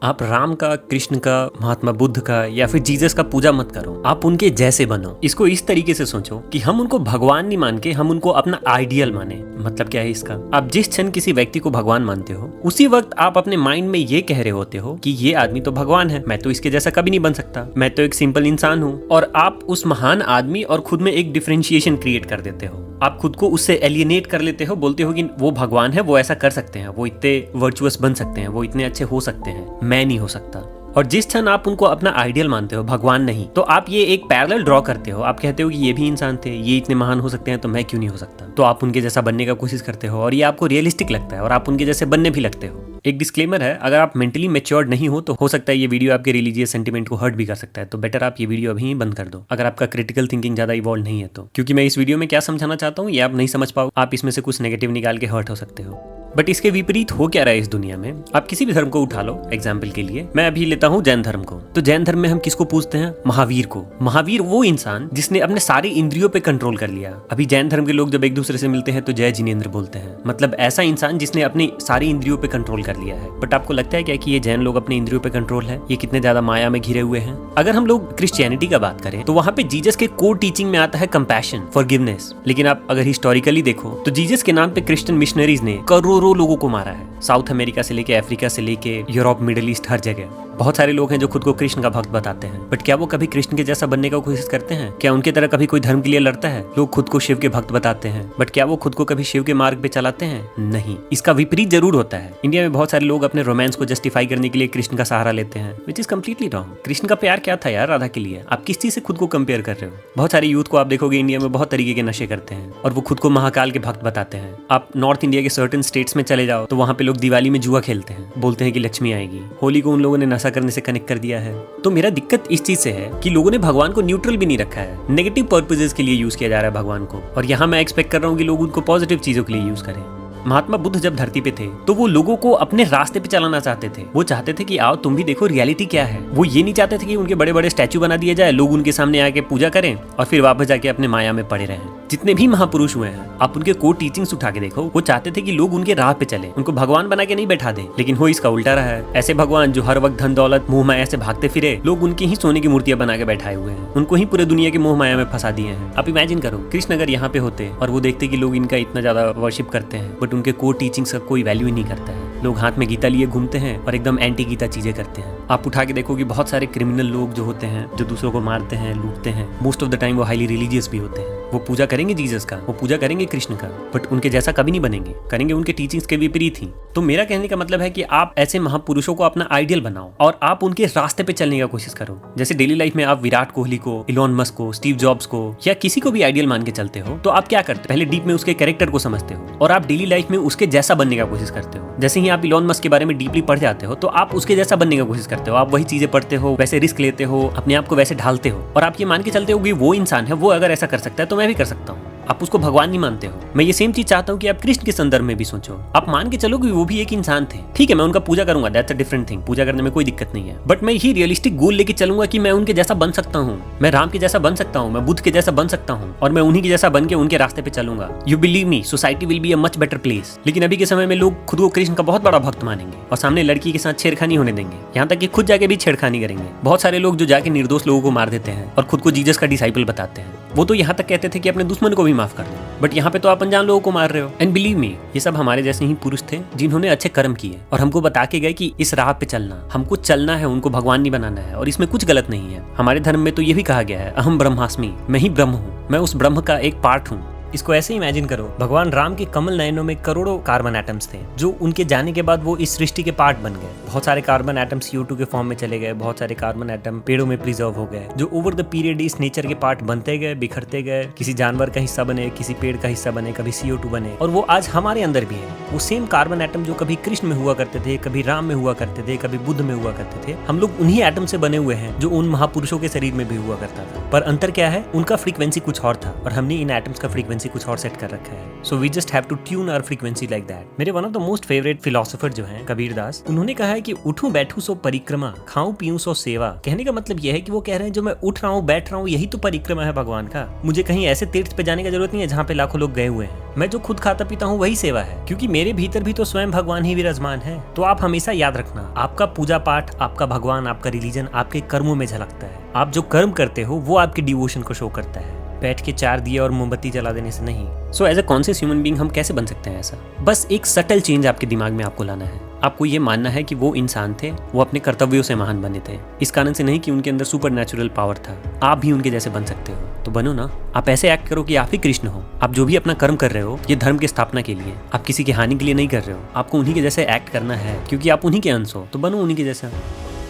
आप राम का, कृष्ण का, महात्मा बुद्ध का या फिर जीसस का पूजा मत करो, आप उनके जैसे बनो। इसको इस तरीके से सोचो कि हम उनको भगवान नहीं मान के हम उनको अपना आइडियल माने। मतलब क्या है इसका? आप जिस क्षण किसी व्यक्ति को भगवान मानते हो उसी वक्त आप अपने माइंड में ये कह रहे होते हो कि ये आदमी तो भगवान है, मैं तो इसके जैसा कभी नहीं बन सकता, मैं तो एक सिंपल इंसान हूँ। और आप उस महान आदमी और खुद में एक डिफरेंशिएशन क्रिएट कर देते हो। आप खुद को उससे एलियनेट कर लेते हो, बोलते हो कि वो भगवान है, वो ऐसा कर सकते हैं, वो इतने वर्चुअस बन सकते हैं, वो इतने अच्छे हो सकते हैं, मैं नहीं हो सकता। और जिस क्षण आप उनको अपना आइडियल मानते हो, भगवान नहीं, तो आप ये एक पैरेलल ड्रॉ करते हो। आप कहते हो कि ये भी इंसान थे, ये इतने महान हो सकते हैं, तो मैं क्यों नहीं हो सकता? तो आप उनके जैसा बनने का कोशिश करते हो और ये आपको रियलिस्टिक लगता है और आप उनके जैसे बनने भी लगते हो। एक डिस्क्लेमर है, अगर आप मेंटली मैच्योर्ड नहीं हो तो हो सकता है ये वीडियो आपके रिलीजियस सेंटिमेंट को हर्ट भी कर सकता है, तो बेटर आप ये वीडियो अभी ही बंद कर दो अगर आपका क्रिटिकल थिंकिंग ज्यादा इवॉल्व नहीं है तो। क्योंकि मैं इस वीडियो में क्या समझाना चाहता हूँ ये आप नहीं समझ पाओ, आप इसमें से कुछ नेगेटिव निकाल के हर्ट हो सकते हो। बट इसके विपरीत हो क्या रहा है इस दुनिया में? आप किसी भी धर्म को उठा लो, एग्जाम्पल के लिए मैं अभी लेता हूँ जैन धर्म को। तो जैन धर्म में हम किसको पूछते हैं? महावीर को। महावीर वो इंसान जिसने अपने सारी इंद्रियों पे कंट्रोल कर लिया। अभी जैन धर्म के लोग जब एक दूसरे से मिलते हैं तो जय जिनेंद्र बोलते हैं, मतलब ऐसा इंसान जिसने अपनी सारी इंद्रियों पे कंट्रोल कर लिया है। बट आपको लगता है क्या कि ये जैन लोग अपने इंद्रियों पे कंट्रोल है? ये कितने ज्यादा माया में घिरे हुए हैं? अगर हम लोग क्रिश्चियनिटी का बात करें तो वहाँ पे जीसस के कोर टीचिंग में आता है कंपैशन, फॉरगिवनेस। लेकिन आप अगर हिस्टोरिकली देखो तो जीसस के नाम पे क्रिश्चियन मिशनरीज ने करोड़ों लोगों को मारा है। साउथ अमेरिका से लेके अफ्रीका से लेके यूरोप, मिडिल ईस्ट, हर जगह बहुत सारे लोग हैं जो खुद को कृष्ण का भक्त बताते हैं। बट क्या वो कभी कृष्ण के जैसा बनने का कोशिश करते हैं? क्या उनके तरह कभी कोई धर्म के लिए लड़ता है? लोग खुद को शिव के भक्त बताते हैं, बट क्या वो खुद को कभी शिव के मार्ग पे चलाते हैं? नहीं। इसका विपरीत जरूर होता है। इंडिया में बहुत सारे लोग अपने रोमांस को जस्टिफाई करने के लिए कृष्ण का सहारा लेते हैं, which is completely wrong. Krishna का प्यार क्या था यार राधा के लिए? आप किस चीज से खुद को कंपेयर कर रहे हो? बहुत सारे यूथ को आप देखोगे इंडिया में बहुत तरीके के नशे करते हैं और वो खुद को महाकाल के भक्त बताते हैं। आप नॉर्थ इंडिया के सर्टेन स्टेट्स में चले जाओ तो वहाँ पे लोग दिवाली में जुआ खेलते हैं, बोलते हैं कि लक्ष्मी आएगी। होली को उन लोगों ने नशा करने से कनेक्ट कर दिया है। तो मेरा दिक्कत इस चीज से है कि लोगों ने भगवान को न्यूट्रल भी नहीं रखा है, नेगेटिव पर्पसेस के लिए यूज किया जा रहा है भगवान को। और यहाँ मैं एक्सपेक्ट कर रहा हूँ कि लोग उनको पॉजिटिव चीजों के लिए यूज करें। महात्मा बुद्ध जब धरती पे थे तो वो लोगों को अपने रास्ते पे चलाना चाहते थे। वो चाहते थे कि आओ तुम भी देखो रियलिटी क्या है। वो ये नहीं चाहते थे कि उनके बड़े बड़े स्टैचू बना दिए जाए, लोग उनके सामने आके पूजा करें और फिर वापस जाके अपने माया में पड़े रहें। जितने भी महापुरुष हुए हैं आप उनके कोर टीचिंग्स उठा के देखो, वो चाहते थे कि लोग उनके राह पे चले, उनको भगवान बना के नहीं बैठा दे। लेकिन हो इसका उल्टा रहा है। ऐसे भगवान जो हर वक्त धन दौलत मोह माया से भागते फिरे, लोग उनकी ही सोने की मूर्तियां बना के बैठाए हुए हैं, उनको ही पूरे दुनिया के मोह माया में फंसा दिए हैं। आप इमेजिन करो कृष्ण अगर यहाँ पे होते और वो देखते कि लोग इनका इतना ज्यादा वर्शिप करते हैं बट उनके कोर टीचिंग्स का कोई वैल्यू ही नहीं करता है। लोग हाथ में गीता लिए घूमते हैं और एकदम एंटी गीता चीजें करते हैं। आप उठा के देखो कि बहुत सारे क्रिमिनल लोग जो होते हैं, जो दूसरों को मारते हैं, लूटते हैं, मोस्ट ऑफ द टाइम वो हाईली रिलीजियस भी होते हैं। वो पूजा करेंगे जीसस का, वो पूजा करेंगे कृष्ण का, बट उनके जैसा कभी नहीं बनेंगे, करेंगे उनके टीचिंग्स के विपरीत ही। तो मेरा कहने का मतलब है कि आप ऐसे महापुरुषों को अपना आइडियल बनाओ और आप उनके रास्ते पे चलने का कोशिश करो। जैसे डेली लाइफ में आप विराट कोहली को, इलॉन मस्क को, स्टीव जॉब्स को या किसी को भी आइडियल मान के चलते हो तो आप क्या करते हो? पहले डीप में उसके कैरेक्टर को समझते हो और आप डेली लाइफ में उसके जैसा बनने का कोशिश करते हो। जैसे ही आप इलॉन मस्क के बारे में डीपली पढ़ जाते हो तो आप उसके जैसा बनने का कोशिश करते हो। आप वही चीजें पढ़ते हो, वैसे रिस्क लेते हो, अपने आप को वैसे ढालते हो और आप ये मान के चलते हो कि वो इंसान है, वो अगर ऐसा कर सकता है तो मैं भी कर सकता हूँ। आप उसको भगवान नहीं मानते हो। मैं ये सेम चीज चाहता हूँ कि आप कृष्ण के संदर्भ में भी सोचो। आप मान के चलो कि वो भी एक इंसान थे, ठीक है, मैं उनका पूजा करूंगा, दैट्स अ डिफरेंट थिंग, पूजा करने में कोई दिक्कत नहीं है। बट मैं यही रियलिस्टिक गोल लेके चलूंगा कि मैं उनके जैसा बन सकता हूँ, मैं राम के जैसा बन सकता हूँ, मैं बुद्ध के जैसा बन सकता हूँ और मैं उन्हीं के जैसा बन के उनके रास्ते पे चलूंगा। You believe me, society will be a much better place. लेकिन अभी के समय में लोग खुद को कृष्ण का बहुत बड़ा भक्त मानेंगे और सामने लड़की के साथ छेड़खानी होने देंगे, यहाँ तक कि खुद जाके भी छेड़खानी करेंगे। बहुत सारे लोग जो जाके निर्दोष लोगों को मार देते हैं और खुद को जीसस का डिसाइपल बताते हैं, वो तो यहाँ तक कहते थे कि अपने दुश्मन को भी माफ कर दो, बट यहाँ पे तो आप अनजान लोगों को मार रहे हो। एंड बिलीव मी, ये सब हमारे जैसे ही पुरुष थे जिन्होंने अच्छे कर्म किए और हमको बता के गए कि इस राह पे चलना, हमको चलना है, उनको भगवान नहीं बनाना है। और इसमें कुछ गलत नहीं है। हमारे धर्म में तो ये भी कहा गया है, अहम ब्रह्मास्मि, मैं ही ब्रह्म हूँ, मैं उस ब्रह्म का एक पार्ट हूँ। इसको ऐसे इमेजिन करो, भगवान राम के कमल नयनों में करोड़ों कार्बन एटम्स थे जो उनके जाने के बाद वो इस सृष्टि के पार्ट बन गए। बहुत सारे कार्बन एटम CO2 के फॉर्म में चले गए, बहुत सारे कार्बन एटम पेड़ों में प्रिजर्व हो गए, जो ओवर द पीरियड इस नेचर के पार्ट बनते गए, बिखरते गए, किसी जानवर का हिस्सा बने, किसी पेड़ का हिस्सा बने, कभी CO2 बने, और वो आज हमारे अंदर भी है। वो सेम कार्बन एटम जो कभी कृष्ण में हुआ करते थे, कभी राम में हुआ करते थे, कभी बुद्ध में हुआ करते थे, हम लोग उन्हीं एटम से बने हुए हैं जो उन महापुरुषों के शरीर में भी हुआ करता था। पर अंतर क्या है? उनका फ्रीक्वेंसी कुछ और था और हमने इन एटम्स का फ्रीक्वेंसी फ्रीक्वेंसी कुछ और सेट कर रखा है। So we just have to tune our frequency like that. मेरे one of the most favourite philosopher जो हैं कबीर दास, उन्होंने कहा है कि उठूं बैठूं सो परिक्रमा, खाऊं पीऊं सो सेवा। कहने का मतलब यह है कि वो कह रहे हैं जो मैं उठ रहा हूँ बैठ रहा हूँ यही तो परिक्रमा है भगवान का। मुझे कहीं ऐसे तीर्थ पे जाने की जरूरत नहीं है जहाँ पे लाखों लोग गए हुए हैं। मैं जो खुद खाता पीता हूँ वही सेवा है, क्योंकि मेरे भीतर भी तो स्वयं भगवान ही विराजमान है। तो आप हमेशा याद रखना, आपका पूजा पाठ, आपका भगवान, आपका रिलीजन आपके कर्मों में झलकता है। आप जो कर्म करते हो वो आपके डिवोशन को शो करता है, बैठ के 4 दिए और मोमबत्ती जला देने से नहीं। So as a conscious human being हम कैसे बन सकते हैं ऐसा? बस एक सटल चेंज आपके दिमाग में आपको लाना है। आपको ये मानना है कि वो इंसान थे, वो अपने कर्तव्यों से महान बने थे, इस कारण से नहीं कि उनके अंदर सुपर नेचुरल पावर था। आप भी उनके जैसे बन सकते हो, तो बनो ना। आप ऐसे एक्ट करो कि आप ही कृष्ण हो। आप जो भी अपना कर्म कर रहे हो ये धर्म की स्थापना के लिए, आप किसी की हानि के लिए नहीं कर रहे हो। आपको उन्हीं के जैसे एक्ट करना है क्योंकि आप उन्हीं के अंश हो, तो बनो उन्हीं के जैसा।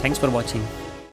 Thanks for watching.